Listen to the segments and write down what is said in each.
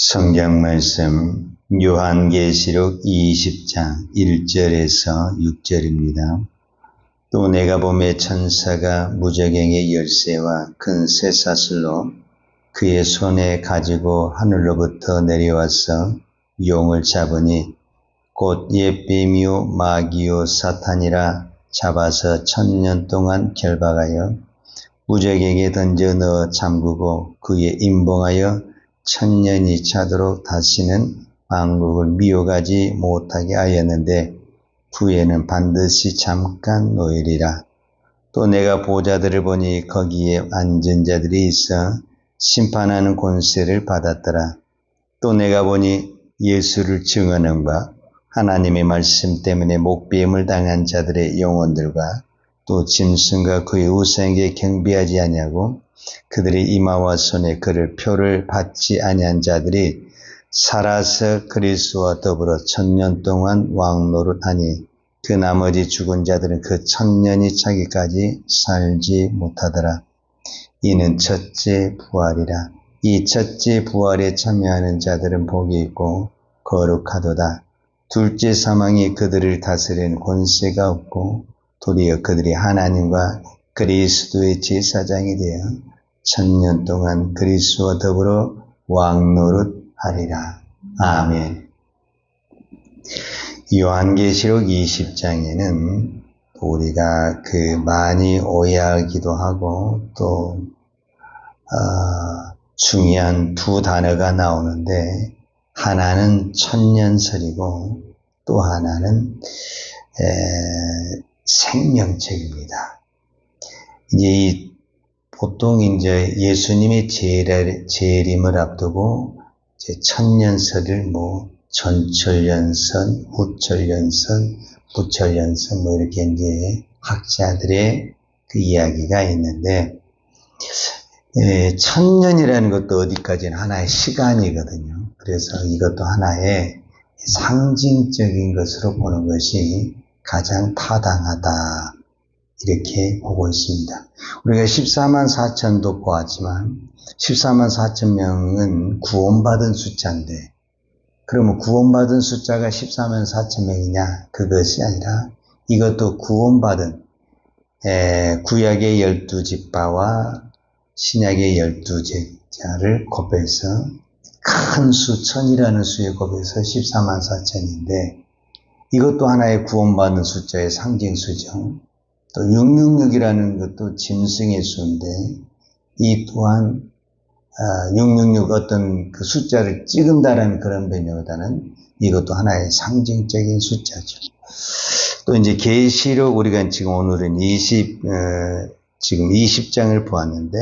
성경 말씀 요한계시록 20장 1절에서 6절입니다. 또 내가 보매 천사가 무저갱의 열쇠와 큰 쇠사슬로 그의 손에 가지고 하늘로부터 내려와서 용을 잡으니 곧 옛뱀이요 마귀요 사탄이라 잡아서 1000년 동안 결박하여 무저갱에 던져 넣어 잠그고 그의 임봉하여 1000년이 차도록 다시는 만국을 미혹하지 못하게 하였는데 후에는 반드시 잠깐 놓이리라. 또 내가 보좌들을 보니 거기에 앉은 자들이 있어 심판하는 권세를 받았더라. 또 내가 보니 예수를 증언한 바 하나님의 말씀 때문에 목배임을 당한 자들의 영혼들과 또 짐승과 그의 우상에게 경배하지 아니하고 그들의 이마와 손에 그를 표를 받지 아니한 자들이 살아서 그리스도와 더불어 1000년 동안 왕노릇하니 그 나머지 죽은 자들은 그 1000년이 차기까지 살지 못하더라. 이는 첫째 부활이라. 이 첫째 부활에 참여하는 자들은 복이 있고 거룩하도다. 둘째 사망이 그들을 다스리는 권세가 없고 도리어 그들이 하나님과 그리스도의 제사장이 되어 1000년 동안 그리스도와 더불어 왕노릇하리라. 아멘. 요한계시록 20장에는 우리가 많이 오해하기도 하고 또 중요한 두 단어가 나오는데 하나는 천년설이고 또 하나는 생명책입니다. 보통 예수님의 재림을 앞두고 천년설을 전철연선, 후철연선, 부철연선 이렇게 학자들의 그 이야기가 있는데 1000년이라는 것도 어디까지는 하나의 시간이거든요. 그래서 이것도 하나의 상징적인 것으로 보는 것이 가장 타당하다 이렇게 보고 있습니다. 우리가 14만 4천도 보았지만 14만 4천 명은 구원받은 숫자인데 그러면 구원받은 숫자가 14만 4천 명이냐? 그것이 아니라 이것도 구원받은 구약의 12지파와 신약의 12제자를 곱해서 큰 수, 천이라는 수에 곱해서 14만 4천인데 이것도 하나의 구원받는 숫자의 상징수죠. 또 666이라는 것도 짐승의 수인데 이 또한 666 어떤 그 숫자를 찍은다라는 그런 변형보다는 이것도 하나의 상징적인 숫자죠. 또 계시록 우리가 지금 오늘은 20장을 보았는데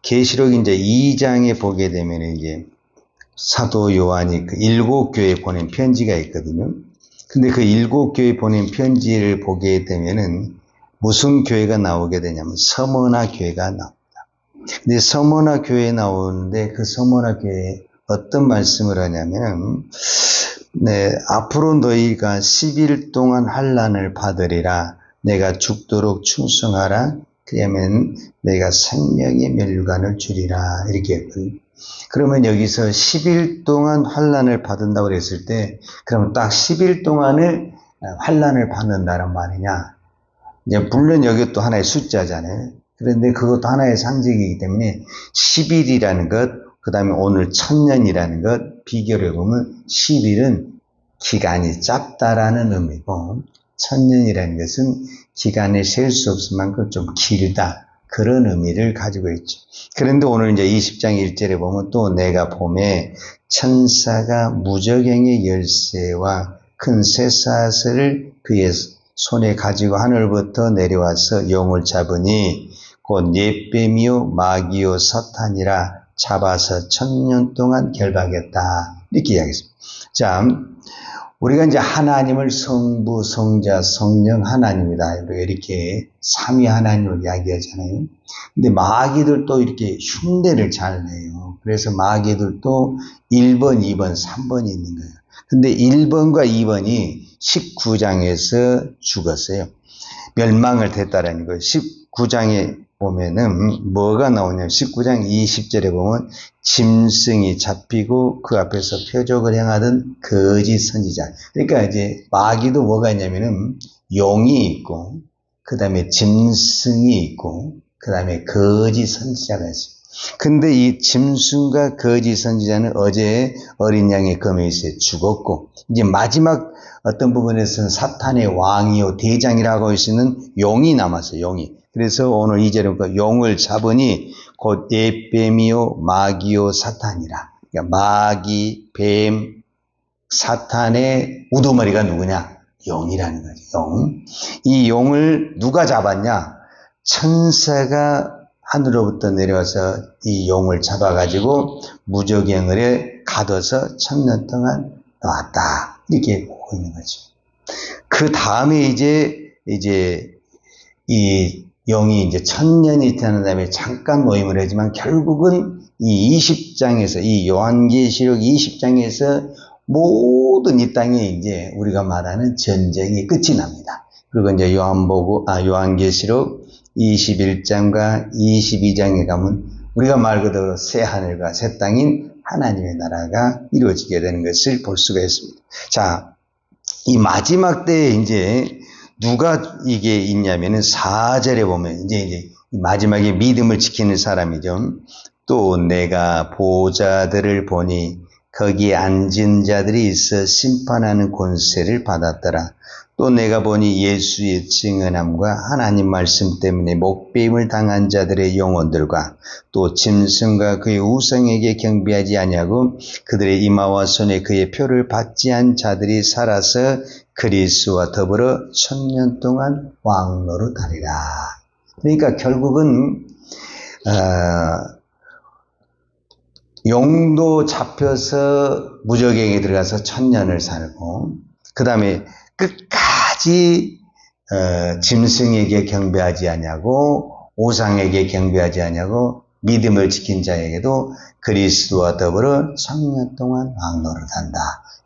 계시록 2장에 보게 되면 사도 요한이 그 7교회에 보낸 편지가 있거든요. 근데 그 7교회에 보낸 편지를 보게 되면은 무슨 교회가 나오게 되냐면 서머나 교회가 나옵니다. 근데 서머나 교회에 나오는데 그 서머나 교회에 어떤 말씀을 하냐면 앞으로 너희가 10일 동안 환난을 받으리라. 내가 죽도록 충성하라. 그러면 내가 생명의 멸관을 주리라. 이렇게. 그러면 여기서 10일 동안 환난을 받는다고 그랬을 때 그러면 딱 10일 동안을 환난을 받는다는 말이냐. 물론 여기 또 하나의 숫자잖아요. 그런데 그것도 하나의 상징이기 때문에 10일이라는 것, 그 다음에 오늘 1000년이라는 것, 비교를 보면 10일은 기간이 짧다라는 의미고 1000년이라는 것은 기간을 셀 수 없을 만큼 좀 길다. 그런 의미를 가지고 있죠. 그런데 오늘 20장 1절에 보면 또 내가 봄에 천사가 무저갱의 열쇠와 큰 쇠사슬을 그의 손에 가지고 하늘부터 내려와서 용을 잡으니 곧 옛뱀이요 마귀요 사탄이라 잡아서 1000년 동안 결박했다. 이렇게 이야기했습니다. 자, 우리가 하나님을 성부, 성자, 성령 하나님이다. 이렇게 삼위 하나님을 이야기하잖아요. 근데 마귀들도 이렇게 흉내를 잘 내요. 그래서 마귀들도 1번, 2번, 3번이 있는 거예요. 근데 1번과 2번이 19장에서 죽었어요. 멸망을 됐다라는 거예요. 19장에 보면은 뭐가 나오냐면 19장 20절에 보면 짐승이 잡히고 그 앞에서 표적을 행하던 거짓 선지자. 그러니까 이제 마귀도 뭐가 있냐면은 용이 있고 그 다음에 짐승이 있고 그 다음에 거짓 선지자가 있어요. 근데 이 짐승과 거짓 선지자는 어제 어린 양의 검에서 죽었고 이제 마지막 어떤 부분에서는 사탄의 왕이요 대장이라고 할 수 있는 용이 남았어요. 용이. 그래서 오늘 2절은 용을 잡으니 곧 옛뱀이요 마귀요 사탄이라. 그러니까 마귀, 뱀, 사탄의 우두머리가 누구냐? 용이라는 거죠. 용. 이 용을 누가 잡았냐? 천사가 하늘로부터 내려와서 이 용을 잡아가지고 무저갱을에 가둬서 1000년 동안 놓았다. 이렇게 보고 있는 거죠. 그 다음에 이제 이 용이 이제 1000년이 되는 다음에 잠깐 모임을 하지만 결국은 이 20장에서 이 요한계시록 20장에서 모든 이 땅에 이제 우리가 말하는 전쟁이 끝이 납니다. 그리고 이제 요한계시록 21장과 22장에 가면 우리가 말 그대로 새 하늘과 새 땅인 하나님의 나라가 이루어지게 되는 것을 볼 수가 있습니다. 자, 이 마지막 때에 이제 누가 이게 있냐면은 4절에 보면 이제 마지막에 믿음을 지키는 사람이죠. 또 내가 보좌들을 보니 거기에 앉은 자들이 있어 심판하는 권세를 받았더라. 또 내가 보니 예수의 증언함과 하나님 말씀 때문에 목배임을 당한 자들의 영혼들과 또 짐승과 그의 우상에게 경배하지 아니하고 그들의 이마와 손에 그의 표를 받지 않은 자들이 살아서 그리스도와 더불어 1000년 동안 왕노릇하리라. 그러니까 결국은 용도 잡혀서 무저갱에 들어가서 1000년을 살고 그 다음에 끝까지 짐승에게 경배하지 아니하고 우상에게 경배하지 아니하고 믿음을 지킨 자에게도 그리스도와 더불어 1000년 동안 왕노릇한다.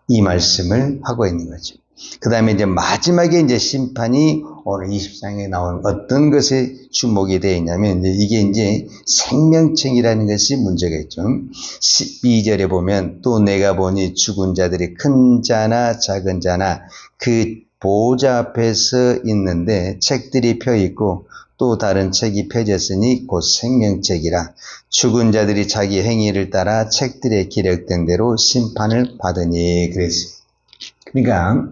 이 말씀을 하고 있는 거죠. 그 다음에 이제 마지막에 이제 심판이 오늘 20장에 나온 어떤 것에 주목이 되어 있냐면 이게 이제 생명책이라는 것이 문제가 있죠. 12절에 보면 또 내가 보니 죽은 자들이 큰 자나 작은 자나 그 보좌 앞에서 있는데 책들이 펴 있고 또 다른 책이 펴졌으니 곧 생명책이라. 죽은 자들이 자기 행위를 따라 책들에 기록된 대로 심판을 받으니 그랬어요. 그러니까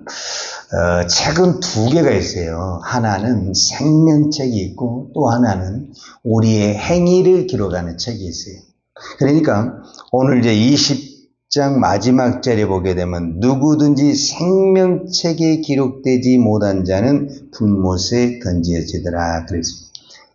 책은 두 개가 있어요. 하나는 생명책이 있고 또 하나는 우리의 행위를 기록하는 책이 있어요. 그러니까 오늘 이제 20장 마지막 절에 보게 되면 누구든지 생명책에 기록되지 못한 자는 불못에 던져지더라 그랬습니다.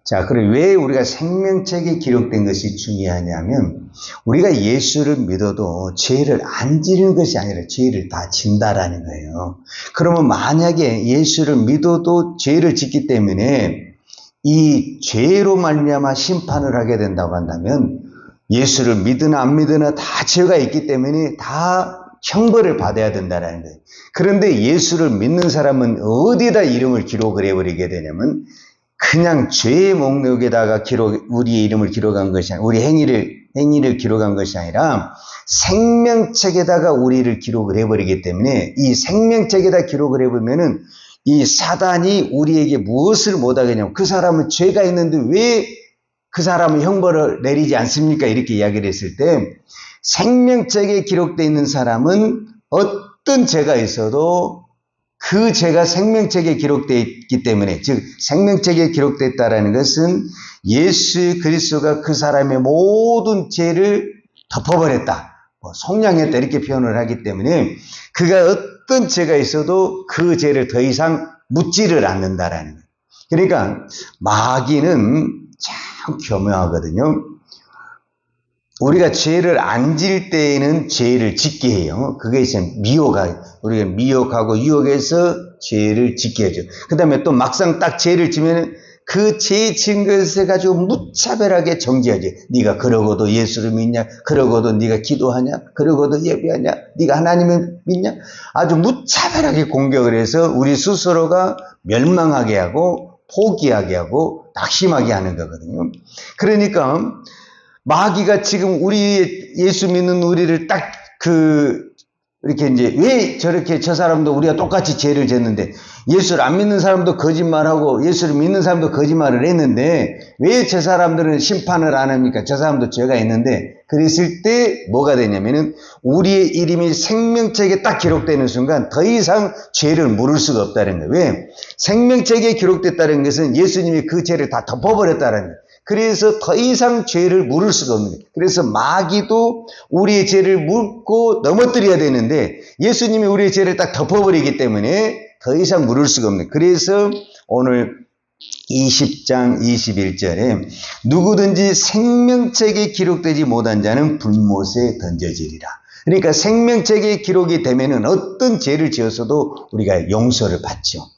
자, 그럼 왜 우리가 생명책에 기록된 것이 중요하냐면 우리가 예수를 믿어도 죄를 안 지는 것이 아니라 죄를 다 진다라는 거예요. 그러면 만약에 예수를 믿어도 죄를 짓기 때문에 이 죄로 말미암아 심판을 하게 된다고 한다면 예수를 믿으나 안 믿으나 다 죄가 있기 때문에 다 형벌을 받아야 된다는 거예요. 그런데 예수를 믿는 사람은 어디에다 이름을 기록을 해버리게 되냐면 그냥 죄의 목록에다가 우리의 이름을 기록한 것이 아니라 우리 행위를 기록한 것이 아니라 생명책에다가 우리를 기록을 해버리기 때문에 이 생명책에다 기록을 해보면은 이 사단이 우리에게 무엇을 못하겠냐면 그 사람은 죄가 있는데 왜 그 사람은 형벌을 내리지 않습니까? 이렇게 이야기를 했을 때 생명책에 기록되어 있는 사람은 어떤 죄가 있어도 그 죄가 생명책에 기록되어 있기 때문에 즉 생명책에 기록되어 있다는 것은 예수 그리스도가 그 사람의 모든 죄를 덮어버렸다. 속량했다 이렇게 표현을 하기 때문에 그가 어떤 죄가 있어도 그 죄를 더 이상 묻지를 않는다라는 거예요. 그러니까 마귀는 참 교묘하거든요. 우리가 죄를 안 질 때에는 죄를 짓게 해요. 그게 이제 우리가 미혹하고 유혹해서 죄를 짓게 하죠. 그 다음에 또 막상 딱 죄를 지면 그 죄 지은 것을 가지고 무차별하게 정죄하지. 네가 그러고도 예수를 믿냐? 그러고도 네가 기도하냐? 그러고도 예배하냐? 네가 하나님을 믿냐? 아주 무차별하게 공격을 해서 우리 스스로가 멸망하게 하고 포기하게 하고 낙심하게 하는 거거든요. 그러니까 마귀가 지금 예수 믿는 우리를 딱 이렇게 이제 왜 저렇게 저 사람도 우리가 똑같이 죄를 졌는데 예수를 안 믿는 사람도 거짓말하고 예수를 믿는 사람도 거짓말을 했는데 왜 저 사람들은 심판을 안 합니까? 저 사람도 죄가 있는데 그랬을 때 뭐가 되냐면은 우리의 이름이 생명책에 딱 기록되는 순간 더 이상 죄를 물을 수가 없다는 거예요. 왜? 생명책에 기록됐다는 것은 예수님이 그 죄를 다 덮어버렸다는 거예요. 그래서 더 이상 죄를 물을 수가 없는 거예요. 그래서 마귀도 우리의 죄를 묻고 넘어뜨려야 되는데 예수님이 우리의 죄를 딱 덮어버리기 때문에 더 이상 물을 수가 없는 거예요. 그래서 오늘 20장 21절에 누구든지 생명책에 기록되지 못한 자는 불못에 던져지리라. 그러니까 생명책에 기록이 되면은 어떤 죄를 지었어도 우리가 용서를 받죠.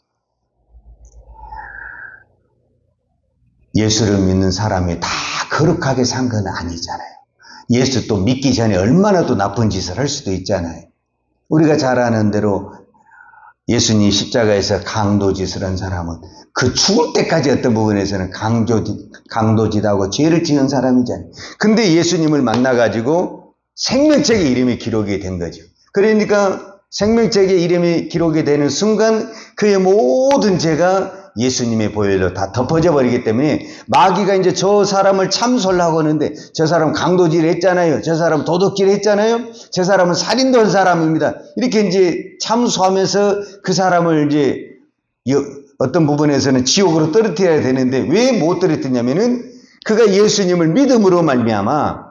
예수를 믿는 사람이 다 거룩하게 산 건 아니잖아요. 예수 또 믿기 전에 얼마나 또 나쁜 짓을 할 수도 있잖아요. 우리가 잘 아는 대로 예수님 십자가에서 강도짓을 한 사람은 그 죽을 때까지 어떤 부분에서는 강도짓하고 죄를 지은 사람이잖아요. 근데 예수님을 만나가지고 생명책에 이름이 기록이 된 거죠. 그러니까 생명책에 이름이 기록이 되는 순간 그의 모든 죄가 예수님의 보혈로 다 덮어져 버리기 때문에 마귀가 이제 저 사람을 참소하려고 하는데 저 사람 강도질 했잖아요. 저 사람 도둑질 했잖아요. 저 사람은 살인도 한 사람입니다. 이렇게 이제 참소하면서 그 사람을 이제 어떤 부분에서는 지옥으로 떨어뜨려야 되는데 왜 못 떨어뜨리냐면은 그가 예수님을 믿음으로 말미암아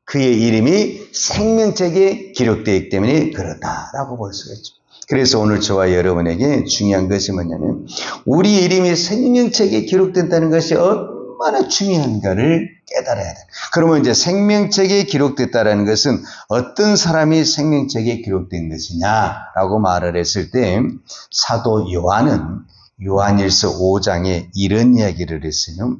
그의 이름이 생명책에 기록되어 있기 때문에 그렇다라고 볼 수가 있죠. 그래서 오늘 저와 여러분에게 중요한 것이 뭐냐면 우리 이름이 생명책에 기록된다는 것이 얼마나 중요한가를 깨달아야 돼. 그러면 이제 생명책에 기록됐다는 것은 어떤 사람이 생명책에 기록된 것이냐라고 말을 했을 때 사도 요한은 요한일서 5장에 이런 이야기를 했어요.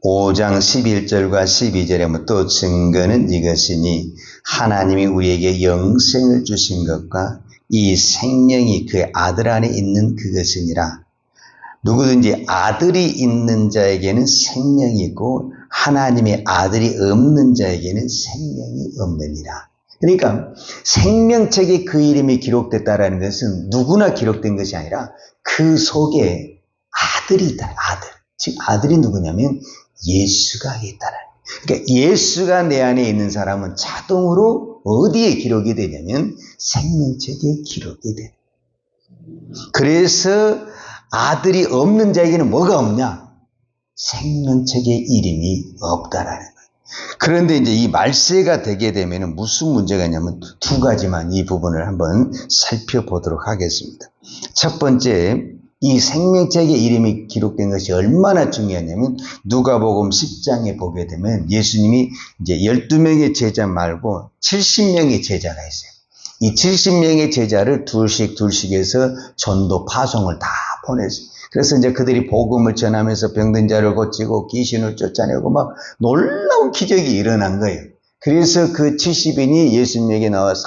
5장 11절과 12절에 또 증거는 이것이니 하나님이 우리에게 영생을 주신 것과 이 생명이 그의 아들 안에 있는 그것이니라. 누구든지 아들이 있는 자에게는 생명이 있고 하나님의 아들이 없는 자에게는 생명이 없느니라. 그러니까 생명책에 그 이름이 기록됐다라는 것은 누구나 기록된 것이 아니라 그 속에 아들이 있다. 아들. 즉 아들이 누구냐면 예수가 있다는. 그러니까 예수가 내 안에 있는 사람은 자동으로 어디에 기록이 되냐면 생명책에 기록이 돼. 그래서 아들이 없는 자에게는 뭐가 없냐? 생명책에 이름이 없다라는 거예요. 그런데 이제 이 말세가 되게 되면 무슨 문제가 있냐면 두 가지만 이 부분을 한번 살펴보도록 하겠습니다. 첫 번째, 이 생명책에 이름이 기록된 것이 얼마나 중요하냐면 누가복음 10장에 보게 되면 예수님이 이제 12명의 제자 말고 70명의 제자가 있어요. 이 70명의 제자를 둘씩 해서 전도 파송을 다 보냈어요. 그래서 이제 그들이 복음을 전하면서 병든 자를 고치고 귀신을 쫓아내고 막 놀라운 기적이 일어난 거예요. 그래서 그 70인이 예수님에게 나와서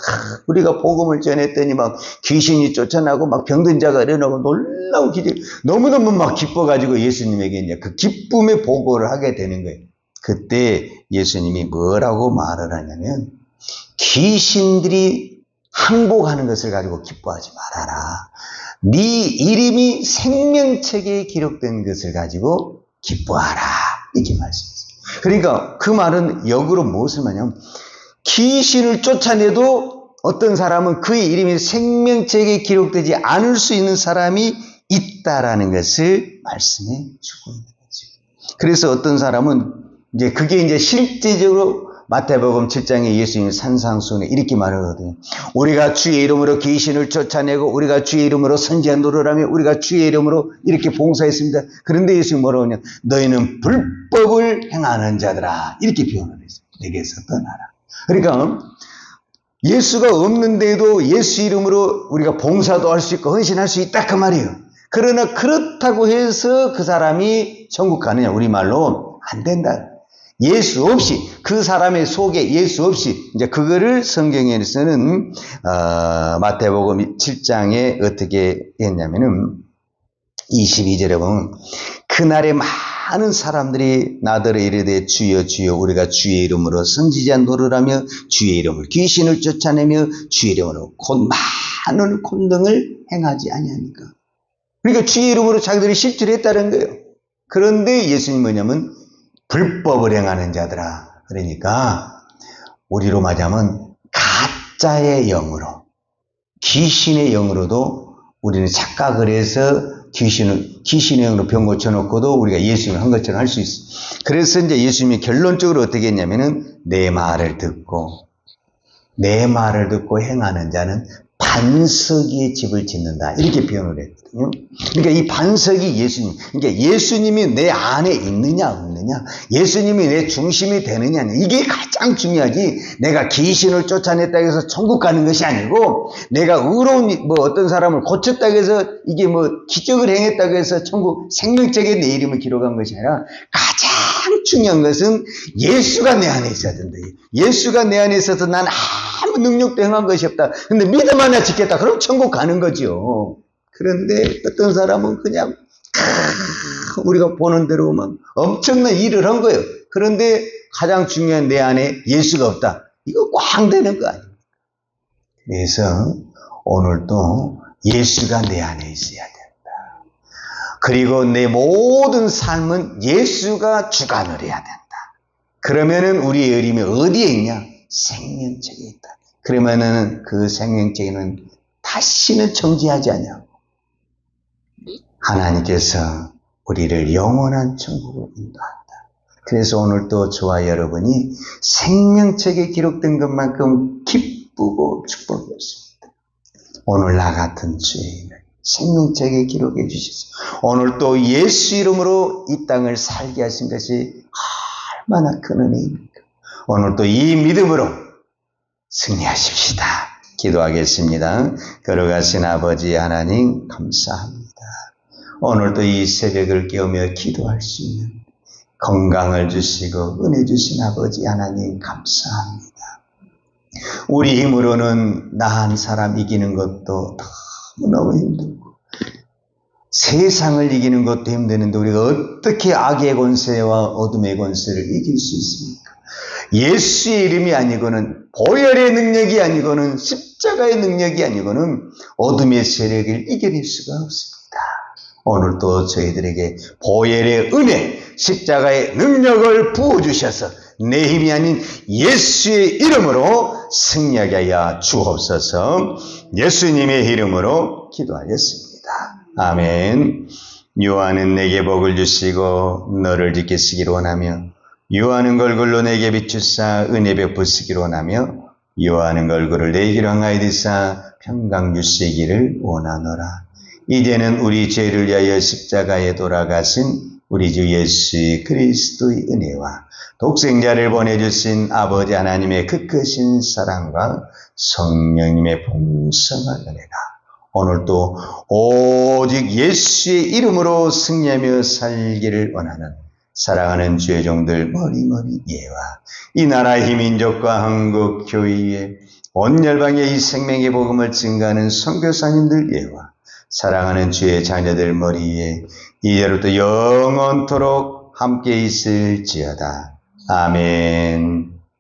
우리가 복음을 전했더니 막 귀신이 쫓아나고 막 병든 자가 일어나고 놀라운 기적, 너무너무 막 기뻐가지고 예수님에게 이제 그 기쁨의 보고를 하게 되는 거예요. 그때 예수님이 뭐라고 말을 하냐면 귀신들이 항복하는 것을 가지고 기뻐하지 말아라. 네 이름이 생명책에 기록된 것을 가지고 기뻐하라. 이렇게 말씀했어요. 그러니까 그 말은 역으로 무엇을 말하냐면 귀신을 쫓아내도 어떤 사람은 그의 이름이 생명책에 기록되지 않을 수 있는 사람이 있다라는 것을 말씀해 주고 있는 거죠. 그래서 어떤 사람은 이제 그게 이제 실제적으로 마태복음 7장에 예수님이 산상수훈에 이렇게 말하거든요. 우리가 주의 이름으로 귀신을 쫓아내고 우리가 주의 이름으로 선지자 노릇하며 우리가 주의 이름으로 이렇게 봉사했습니다. 그런데 예수님이 뭐라고 하냐? 너희는 불법을 행하는 자들아. 이렇게 표현을 했어요. 내게서 떠나라. 그러니까 예수가 없는데도 예수 이름으로 우리가 봉사도 할 수 있고 헌신할 수 있다 그 말이에요. 그러나 그렇다고 해서 그 사람이 천국 가느냐? 우리말로 안 된다. 예수 없이, 그 사람의 속에 예수 없이, 이제 그거를 성경에서는, 마태복음 7장에 어떻게 했냐면은, 22절에 보면 그날에 많은 사람들이 나더러 이르되 주여 주여 우리가 주의 이름으로 선지자 노릇하며 주의 이름으로 귀신을 쫓아내며 주의 이름으로 곧 많은 권능을 행하지 아니하니까. 그러니까 주의 이름으로 자기들이 실제로 했다는 거예요. 그런데 예수님 뭐냐면 불법을 행하는 자들아. 그러니까 우리로 말하자면 가짜의 영으로, 귀신의 영으로도 우리는 착각을 해서 귀신의 영으로 병 고쳐놓고도 우리가 예수님을 한 것처럼 할 수 있어. 그래서 이제 예수님이 결론적으로 어떻게 했냐면은 내 말을 듣고 행하는 자는 반석이의 집을 짓는다. 이렇게 표현을 했거든요. 그러니까 이 반석이 예수님. 그러니까 예수님이 내 안에 있느냐, 없느냐. 예수님이 내 중심이 되느냐. 이게 가장 중요하지. 내가 귀신을 쫓아냈다고 해서 천국 가는 것이 아니고, 내가 의로운, 어떤 사람을 고쳤다고 해서 이게 기적을 행했다고 해서 천국 생명책에 내 이름을 기록한 것이 아니라, 가장 중요한 것은 예수가 내 안에 있어야 된다. 예수가 내 안에 있어서 난 아무 능력도 행한 것이 없다. 근데 믿음 하나 짓겠다. 그럼 천국 가는 거죠. 그런데 어떤 사람은 그냥 우리가 보는 대로 막 엄청난 일을 한 거예요. 그런데 가장 중요한 내 안에 예수가 없다. 이거 꽝 되는 거 아니에요. 그래서 오늘도 예수가 내 안에 있어야 된다. 그리고 내 모든 삶은 예수가 주관을 해야 된다. 그러면은 우리의 의림이 어디에 있냐? 생명책에 있다. 그러면은 그 생명책에는 다시는 정지하지 않냐고. 하나님께서 우리를 영원한 천국으로 인도한다. 그래서 오늘 또 저와 여러분이 생명책에 기록된 것만큼 기쁘고 축복이 없습니다. 오늘 나 같은 죄인을 생명책에 기록해 주셔서 오늘 또 예수 이름으로 이 땅을 살게 하신 것이 얼마나 큰 은혜입니까? 오늘 또 이 믿음으로 승리하십시다. 기도하겠습니다. 걸어가신 아버지 하나님 감사합니다. 오늘도 이 새벽을 깨우며 기도할 수 있는 건강을 주시고 은혜 주신 아버지 하나님 감사합니다. 우리 힘으로는 나 한 사람 이기는 것도 너무너무 힘들고 세상을 이기는 것도 힘드는데 우리가 어떻게 악의 권세와 어둠의 권세를 이길 수 있습니까? 예수의 이름이 아니고는 보혈의 능력이 아니고는 십자가의 능력이 아니고는 어둠의 세력을 이겨낼 수가 없습니다. 오늘도 저희들에게 보혈의 은혜, 십자가의 능력을 부어주셔서 내 힘이 아닌 예수의 이름으로 승리하게 하여 주옵소서. 예수님의 이름으로 기도하였습니다. 아멘. 요한은 내게 복을 주시고 너를 지키시기를 원하며 요한은 걸글로 내게 비추사 은혜 베푸시기를 원하며 요한은 걸글을 내기로 향하여 드사 평강 주시기를 원하노라. 이제는 우리 죄를 위하여 십자가에 돌아가신 우리 주 예수 그리스도의 은혜와 독생자를 보내주신 아버지 하나님의 그 크신 사랑과 성령님의 풍성한 은혜가 오늘도 오직 예수의 이름으로 승리하며 살기를 원하는 사랑하는 주의 종들 머리머리 예와 이 나라의 민족과 한국 교회에 온 열방에 이 생명의 복음을 증가하는 선교사님들 예와 사랑하는 주의 자녀들 머리 위에 이제로부터 영원토록 함께 있을지어다. 아멘.